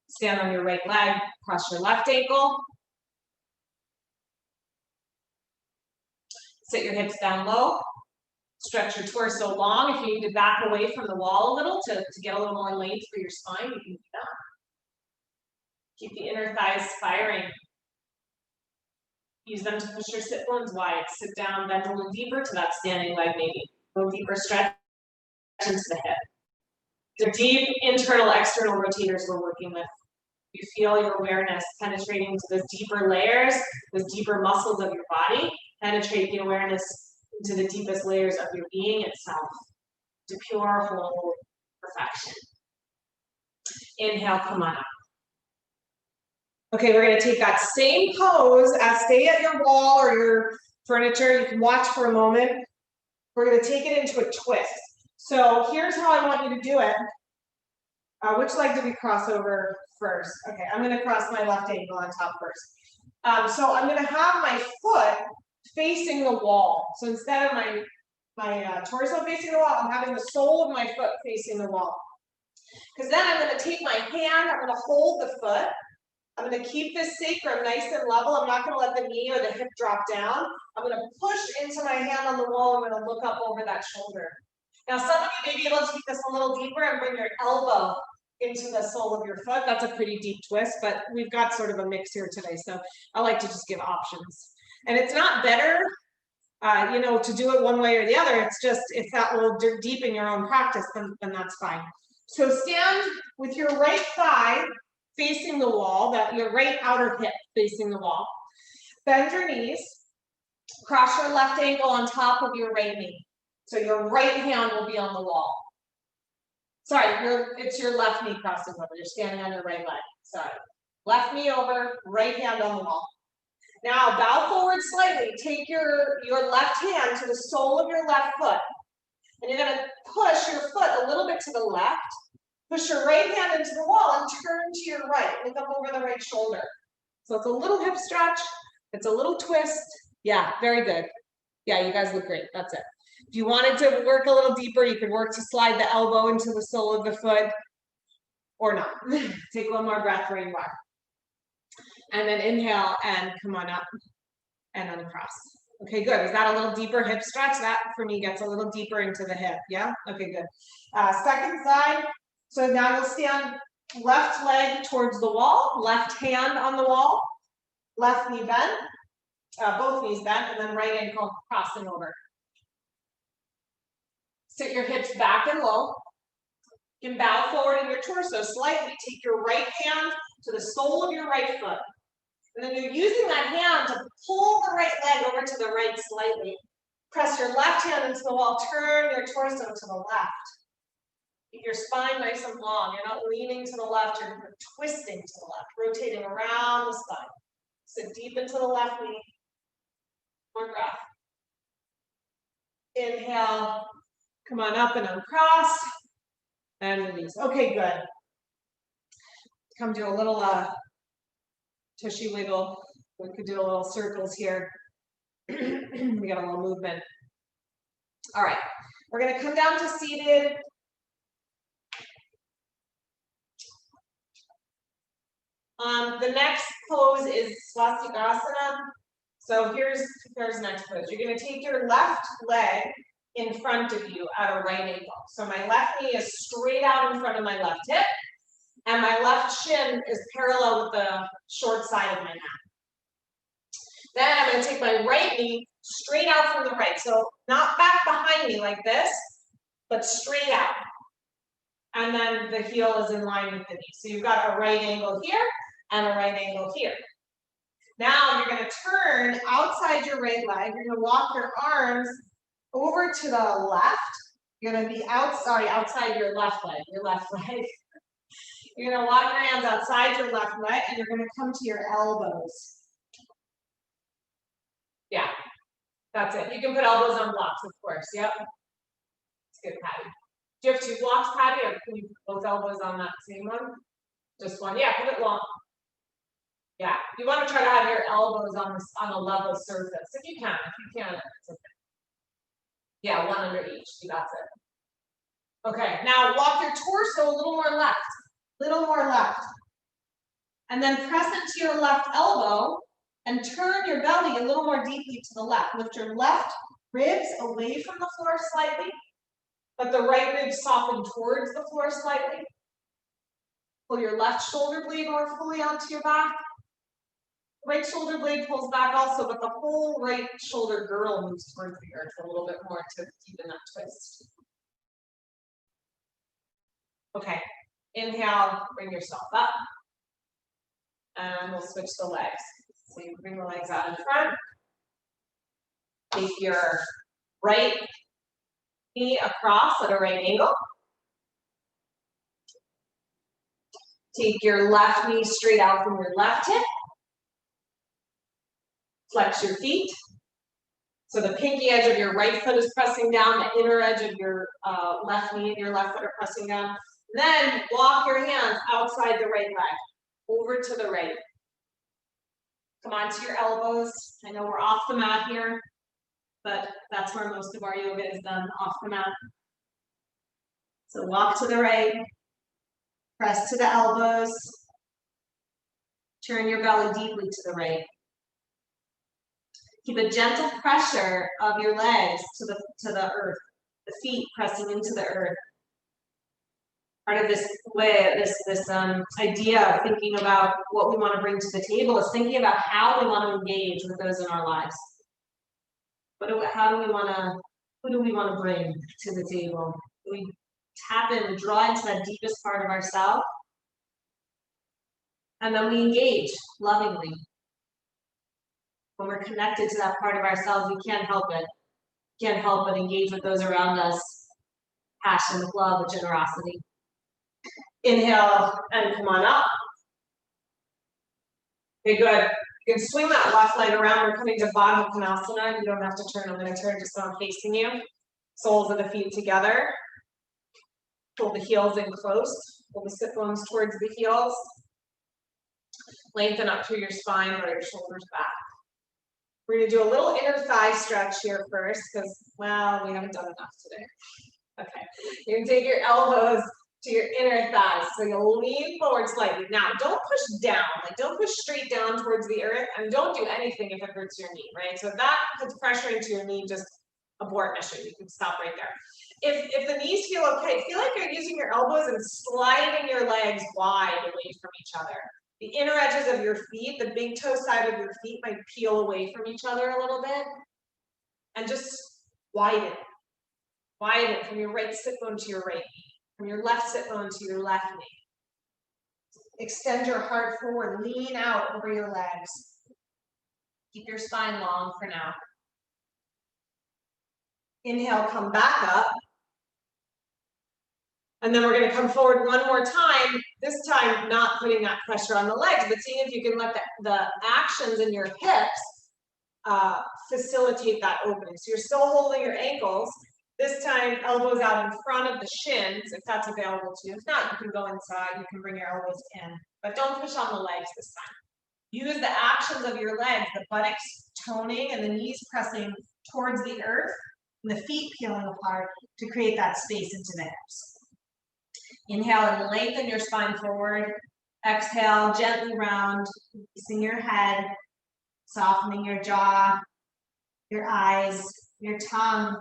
Stand on your right leg, cross your left ankle. Sit your hips down low. Stretch your torso long. If you need to back away from the wall a little to get a little more length for your spine, you can do that. Keep the inner thighs firing. Use them to push your sit bones wide. Sit down, bend a little deeper to that standing leg maybe. A little deeper stretch into the hip. The deep internal, external rotators we're working with. You feel your awareness penetrating into those deeper layers, those deeper muscles of your body. Penetrate the awareness into the deepest layers of your being itself, to pure, whole perfection. Inhale, come on up. Okay, we're going to take that same pose as stay at your wall or your furniture. You can watch for a moment. We're going to take it into a twist. So here's how I want you to do it. Which leg did we cross over first? Okay, I'm going to cross my left ankle on top first. So I'm going to have my foot facing the wall. So instead of my torso facing the wall, I'm having the sole of my foot facing the wall. Because then I'm going to take my hand, I'm going to hold the foot. I'm going to keep this sacrum nice and level. I'm not going to let the knee or the hip drop down. I'm going to push into my hand on the wall. I'm going to look up over that shoulder. Now, some of you may be able to take this a little deeper and bring your elbow into the sole of your foot. That's a pretty deep twist, but we've got sort of a mix here today. So I like to just give options. And it's not better, to do it one way or the other. It's just, if that will deepen your own practice, then that's fine. So stand with your right thigh facing the wall, your right outer hip facing the wall. Bend your knees. Cross your left ankle on top of your right knee. So your right hand will be on the wall. Sorry, it's your left knee crossing over. You're standing on your right leg. Sorry. Left knee over, right hand on the wall. Now bow forward slightly. Take your left hand to the sole of your left foot. And you're going to push your foot a little bit to the left. Push your right hand into the wall and turn to your right. Look up over the right shoulder. So it's a little hip stretch. It's a little twist. Yeah, very good. Yeah, you guys look great. That's it. If you wanted to work a little deeper, you could work to slide the elbow into the sole of the foot or not. Take one more breath where you are. And then inhale and come on up and uncross. Okay, good. Is that a little deeper hip stretch? That for me gets a little deeper into the hip. Yeah? Okay, good. Second side. So now you'll stand left leg towards the wall, left hand on the wall, left knee bent, both knees bent, and then right ankle crossing over. Sit your hips back and low. You can bow forward in your torso slightly. Take your right hand to the sole of your right foot. And then you're using that hand to pull the right leg over to the right slightly. Press your left hand into the wall, turn your torso to the left. Keep your spine nice and long. You're not leaning to the left, you're twisting to the left, rotating around the spine. Sit deep into the left knee. More breath. Inhale, come on up and uncross. And release. Okay, good. Come do a little tushy wiggle. We could do a little circles here. We got a little movement. All right, we're gonna come down to seated. The next pose is Swastika. So here's the next pose. You're gonna take your left leg in front of you at a right angle. So my left knee is straight out in front of my left hip, and my left shin is parallel with the short side of my mat. Then I'm gonna take my right knee straight out from the right. So not back behind me like this, but straight out. And then the heel is in line with the knee. So you've got a right angle here and a right angle here. Now you're gonna turn outside your right leg. You're gonna walk your arms over to the left. You're gonna be outside your left leg, You're gonna walk your hands outside your left leg and you're gonna come to your elbows. Yeah, that's it. You can put elbows on blocks, of course. Yep. It's good, Patty. Do you have 2 blocks, Patty, or can you put both elbows on that same one? Just one. Yeah, put it long. Yeah, you want to try to have your elbows on a level surface. If you can, it's okay. Yeah, one under each. That's it. Okay, now walk your torso a little more left. And then press into your left elbow and turn your belly a little more deeply to the left. Lift your left ribs away from the floor slightly, but the right ribs soften towards the floor slightly. Pull your left shoulder blade more fully onto your back. Right shoulder blade pulls back also, but the whole right shoulder girdle moves towards the earth a little bit more to deepen that twist. Okay, inhale, bring yourself up. And we'll switch the legs. So you bring the legs out in front. Take your right knee across at a right angle. Take your left knee straight out from your left hip. Flex your feet. So the pinky edge of your right foot is pressing down, the inner edge of your left knee and your left foot are pressing down. Then walk your hands outside the right leg, over to the right. Come onto your elbows. I know we're off the mat here, but that's where most of our yoga is done, off the mat. So walk to the right, press to the elbows, turn your belly deeply to the right. Keep a gentle pressure of your legs to the earth, the feet pressing into the earth. Part of this idea of thinking about what we want to bring to the table is thinking about how we want to engage with those in our lives. Who do we want to bring to the table? We tap in, we draw into that deepest part of ourselves, and then we engage lovingly. When we're connected to that part of ourselves, we can't help it. Can't help but engage with those around us. Passion, with love, with generosity. Inhale and come on up. Okay, good. You can swing that left leg around. We're coming to Baddha Konasana. You don't have to turn. I'm going to turn just so I'm facing you. Soles of the feet together. Pull the heels in close. Pull the sit bones towards the heels. Lengthen up through your spine, roll your shoulders back. We're going to do a little inner thigh stretch here first because, well, we haven't done enough today. Okay, you're going to take your elbows to your inner thighs. So you'll lean forward slightly. Now, don't push down. Don't push straight down towards the earth, and don't do anything if it hurts your knee, right? So if that puts pressure into your knee, just abort mission. You can stop right there. If the knees feel okay, feel like you're using your elbows and sliding your legs wide away from each other. The inner edges of your feet, the big toe side of your feet might peel away from each other a little bit. And just widen. Widen from your right sit bone to your right knee. From your left sit bone to your left knee. Extend your heart forward. Lean out over your legs. Keep your spine long for now. Inhale, come back up. And then we're going to come forward one more time, this time not putting that pressure on the legs, but seeing if you can let the actions in your hips facilitate that opening. So you're still holding your ankles. This time, elbows out in front of the shins, if that's available to you. If not, you can go inside, you can bring your elbows in, but don't push on the legs this time. Use the actions of your legs, the buttocks toning and the knees pressing towards the earth, and the feet peeling apart to create that space into the hips. Inhale and lengthen your spine forward. Exhale, gently round, releasing your head, softening your jaw, your eyes, your tongue,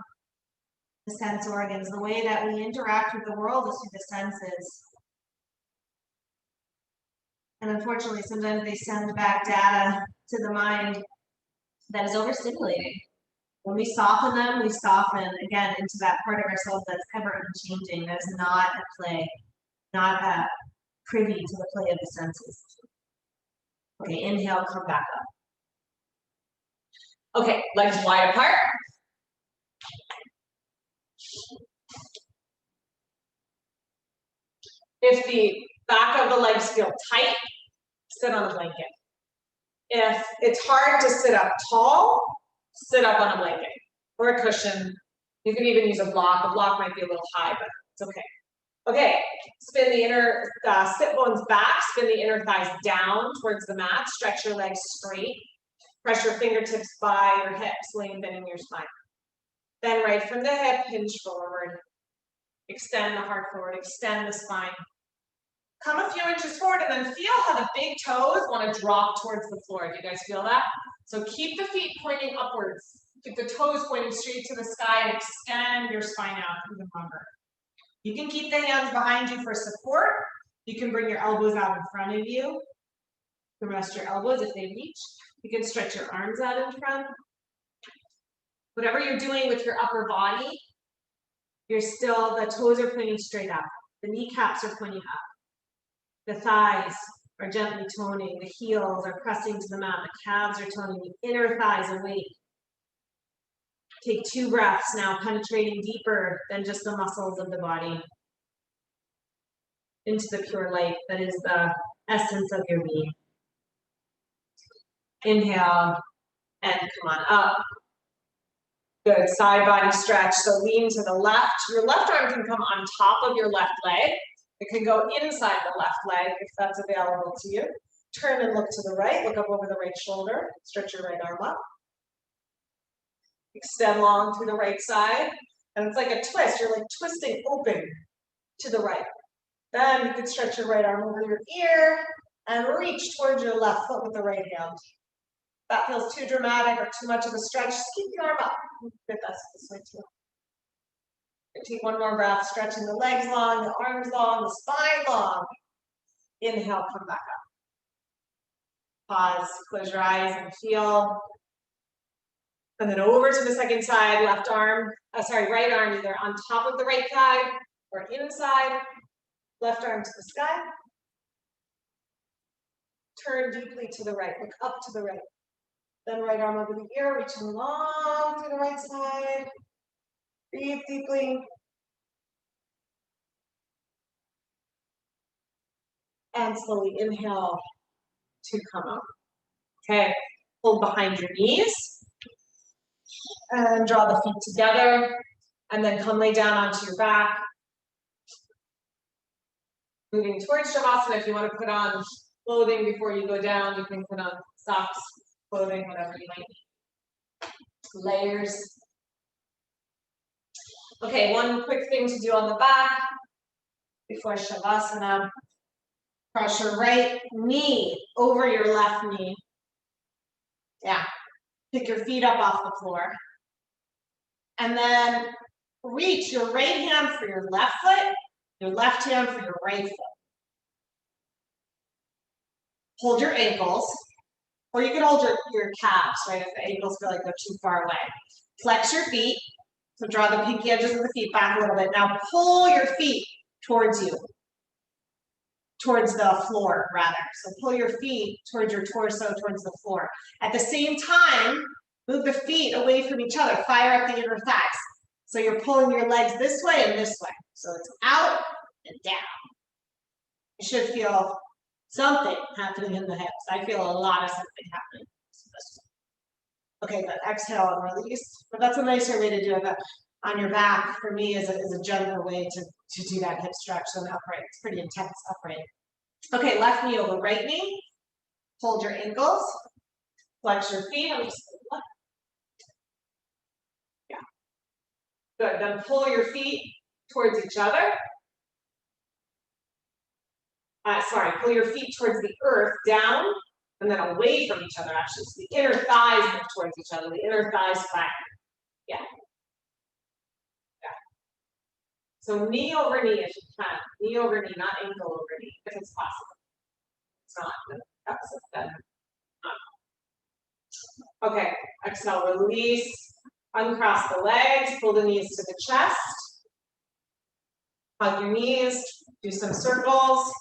the sense organs. The way that we interact with the world is through the senses. And unfortunately, sometimes they send back data to the mind that is overstimulating. When we soften them, we soften again into that part of ourselves that's ever unchanging, that is not at play, not privy to the play of the senses. Okay, inhale, come back up. Okay, legs wide apart. If the back of the legs feel tight, sit on a blanket. If it's hard to sit up tall, sit up on a blanket or a cushion. You can even use a block. A block might be a little high, but it's okay. Okay, spin the inner sit bones back, spin the inner thighs down towards the mat, stretch your legs straight, press your fingertips by your hips, lengthening your spine. Then right from the hip, hinge forward, extend the heart forward, extend the spine. Come a few inches forward and then feel how the big toes want to drop towards the floor. Do you guys feel that? So keep the feet pointing upwards. Keep the toes pointing straight to the sky and extend your spine out even longer. You can keep the hands behind you for support. You can bring your elbows out in front of you. You can rest your elbows if they reach. You can stretch your arms out in front. Whatever you're doing with your upper body, the toes are pointing straight up. The kneecaps are pointing up. The thighs are gently toning. The heels are pressing to the mat. The calves are toning. The inner thighs awake. Take 2 breaths now, penetrating deeper than just the muscles of the body into the pure light that is the essence of your being. Inhale and come on up. Good, side body stretch. So lean to the left. Your left arm can come on top of your left leg. It can go inside the left leg if that's available to you. Turn and look to the right. Look up over the right shoulder. Stretch your right arm up. Extend long through the right side. And it's like a twist. You're like twisting open to the right. Then you can stretch your right arm over your ear and reach towards your left foot with the right hand. If that feels too dramatic or too much of a stretch, just keep the arm up. Fit that this way too. Take one more breath, stretching the legs long, the arms long, the spine long. Inhale, come back up. Pause, close your eyes and feel. And then over to the second side, right arm either on top of the right thigh or inside. Left arm to the sky. Turn deeply to the right, look up to the right. Then right arm over the ear, reaching long to the right side. Breathe deeply. And slowly inhale to come up. Okay, hold behind your knees. And draw the feet together. And then come lay down onto your back. Moving towards Shavasana. If you want to put on clothing before you go down, you can put on socks, clothing, whatever you might need. Layers. Okay, one quick thing to do on the back before Shavasana. Cross your right knee over your left knee. Yeah. Pick your feet up off the floor. And then reach your right hand for your left foot, your left hand for your right foot. Hold your ankles, or you can hold your calves, right, if the ankles feel like they're too far away. Flex your feet, so draw the pinky edges of the feet back a little bit. Now pull your feet towards you, towards the floor, rather. So pull your feet towards your torso, towards the floor. At the same time, move the feet away from each other. Fire up the inner thighs. So you're pulling your legs this way and this way. So it's out and down. You should feel something happening in the hips. I feel a lot of something happening. Okay, but exhale and release. But that's a nicer way to do it. But on your back, for me, is a gentler way to do that hip stretch than upright. It's pretty intense upright. Okay, left knee over right knee. Hold your ankles. Flex your feet. I'm just gonna yeah. Good. Then pull your feet towards each other. Pull your feet towards the earth, down, and then away from each other, actually. So the inner thighs move towards each other, the inner thighs flat. Yeah. Yeah. So knee over knee if you can. Knee over knee, not ankle over knee, if it's possible. It's not, then that's better. Okay, exhale, release. Uncross the legs, pull the knees to the chest. Hug your knees, do some circles.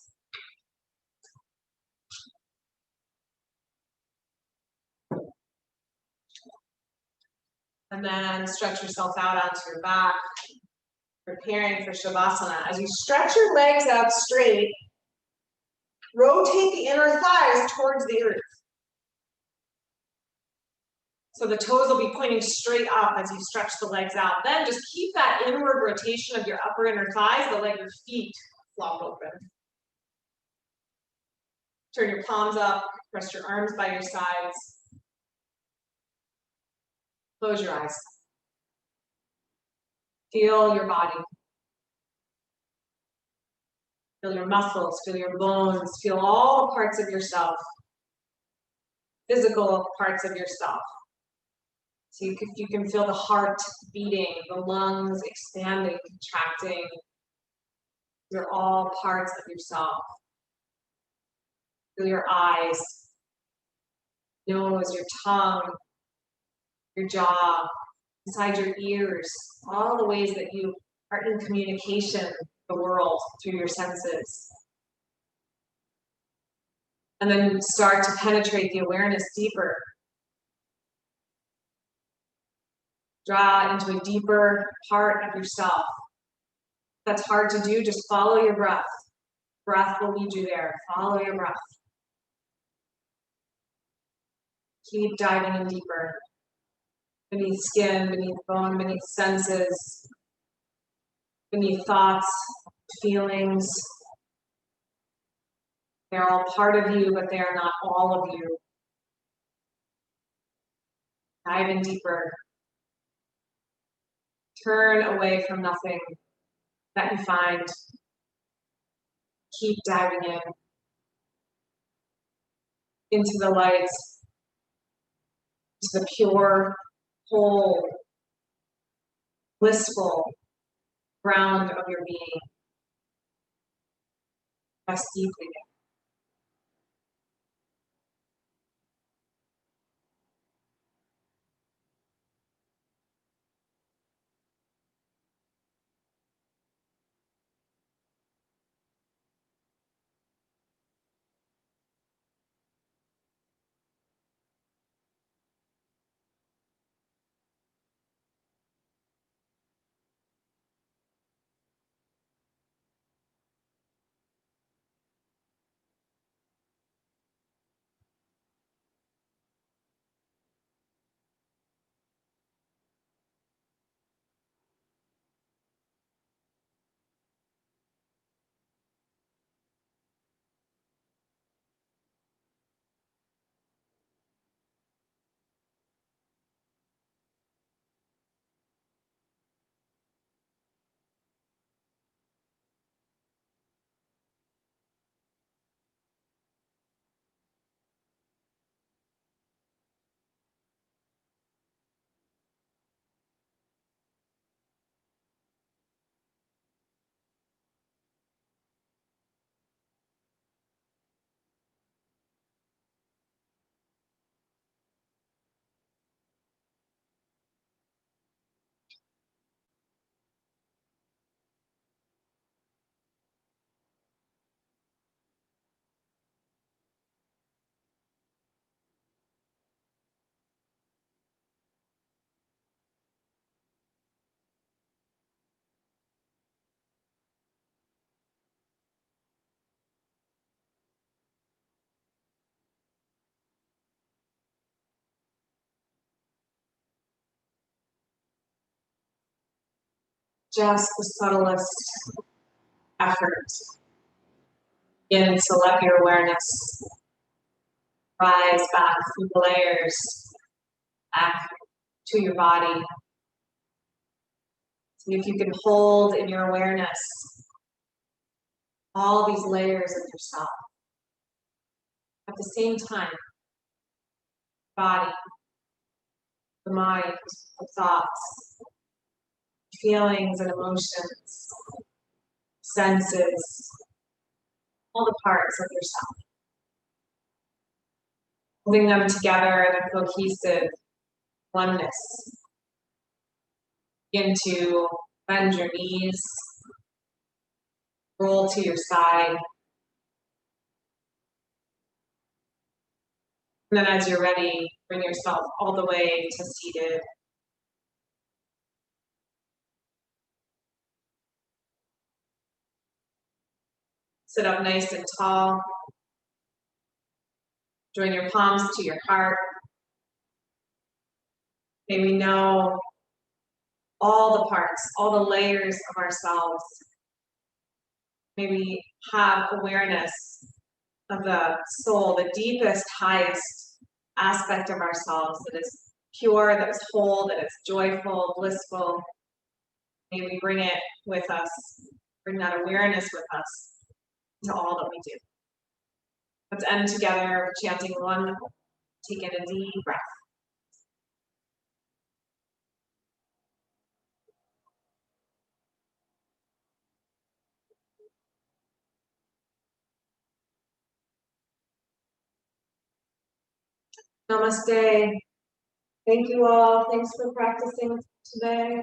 And then stretch yourself out onto your back, preparing for Shavasana. As you stretch your legs out straight, rotate the inner thighs towards the earth. So the toes will be pointing straight up as you stretch the legs out. Then just keep that inward rotation of your upper inner thighs, but let your feet flop open. Turn your palms up, rest your arms by your sides. Close your eyes. Feel your body. Feel your muscles, feel your bones, feel all the parts of yourself. Physical parts of yourself. So you can feel the heart beating, the lungs expanding, contracting. You're all parts of yourself. Feel your eyes, nose, your tongue, your jaw, inside your ears, all the ways that you are in communication with the world through your senses. And then start to penetrate the awareness deeper. Draw into a deeper part of yourself. If that's hard to do, just follow your breath. Breath will lead you there. Follow your breath. Keep diving in deeper. Beneath skin, beneath bone, beneath senses, beneath thoughts, feelings. They're all part of you, but they are not all of you. Dive in deeper. Turn away from nothing that you find. Keep diving into the lights, to the pure, whole, blissful ground of your being. Rest deeply. just the subtlest effort. Begin to let your awareness rise back through the layers, back to your body. See if you can hold in your awareness all these layers of yourself. At the same time, body, the mind, the thoughts, feelings and emotions, senses, all the parts of yourself. Holding them together in a cohesive oneness. Begin to bend your knees, roll to your side. And then as you're ready, bring yourself all the way to seated. Sit up nice and tall. Join your palms to your heart. May we know all the parts, all the layers of ourselves. May we have awareness of the soul, the deepest, highest aspect of ourselves that is pure, that is whole, that is joyful, blissful. May we bring it with us, bring that awareness with us to all that we do. Let's end together with chanting one. Take in a deep breath. Namaste. Thank you all. Thanks for practicing today.